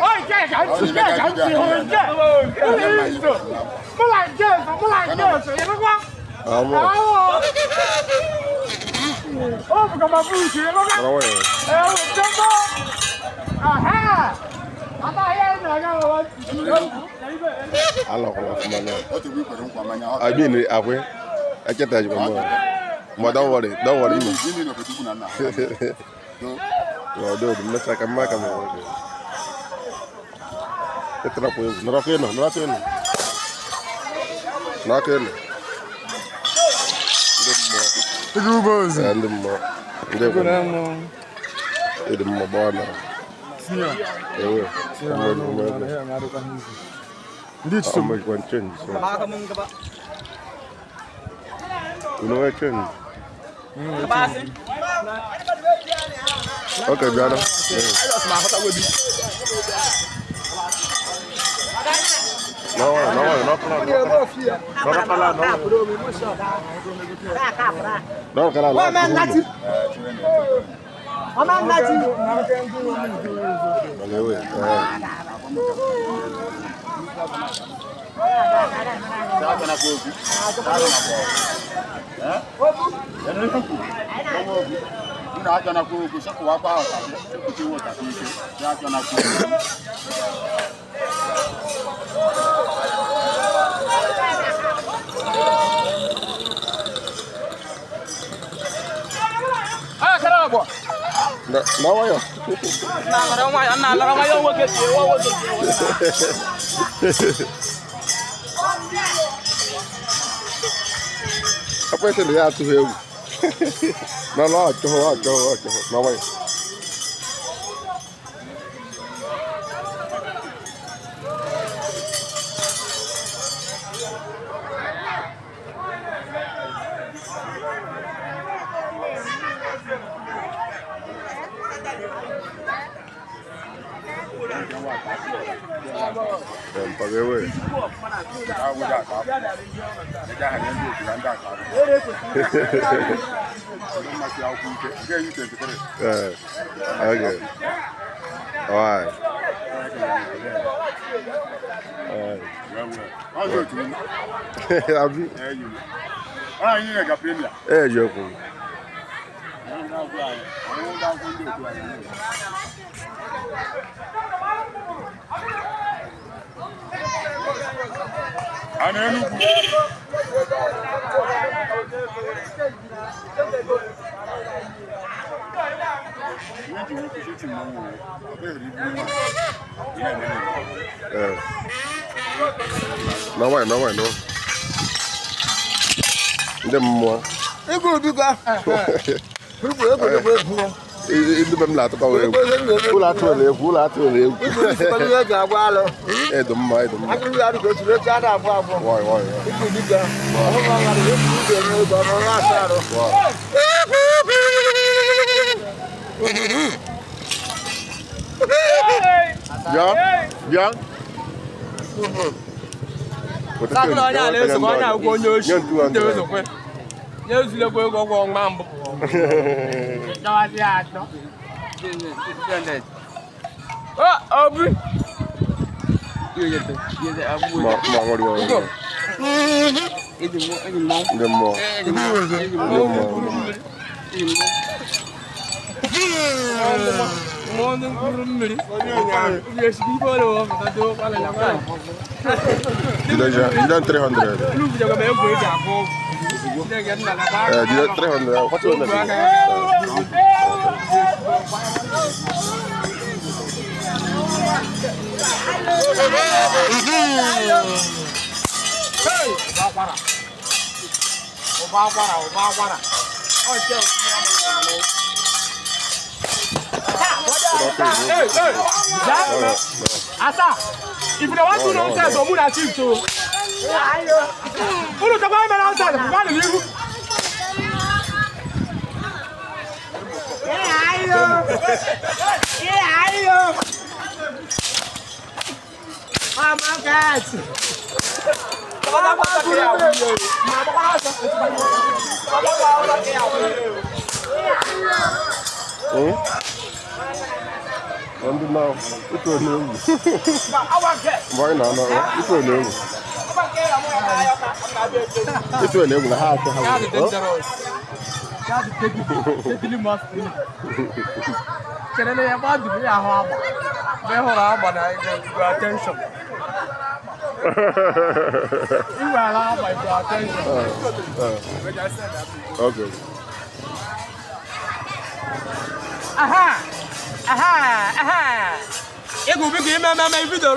Ôi cái cảnh gì hơn cái mới lại chơi sự nó quá ôi còn mà vui chuyện nó quá chân đó ha apa ya na Allah ko mana abi ni akwe aketa ji ko mo don't worry no do na saka maka mo tetra po no rakeno Rubos andemo ndemo bana Sia. Ewe. Ndi So much one change. So. You know what change? Okay, brother. Aman lagi. Boleh. Kenapa? Nawa yo. Ramai wo ke wo. Apa itu lihat tu heu. Nala coho. Nawa yo. Pakai we. Okay. Alright. Abi. Joku. No. Ndemo. Ego biga. Itu bemla to kawe. Kula to le. Ko ya jagwa lo. Edumma. Adu ya ru ko sure ja da afọ afọ. Why. Ego biga. Ọmọ ma ga le ku de ni go mo ma sa ro. Ya. Sakura nya le so nya ko nyoshi. Ndewe so kwe. Nyezu le ko go ngmambo. Dawasi ato. Obi. Yete abu. Ndemo. Mondon kurumuri. Yes, people over the door pala la ba. Didan 300. Lu jaga me ko ja ko. Didan 300. What you want? Hey, Obawara. Oh, tell me. Hey. Asa, if you want to know say so moon achieve to. Unu to buy me outside, you got to leave. Yeah. Oh my God. no. Ito no. Boy no no. Ito no. Ito no na ha ka ha. That's deadly must be. Can I about to be a harbor? Your attention. You will allow my attention. Okay. Aha! You go begin my video.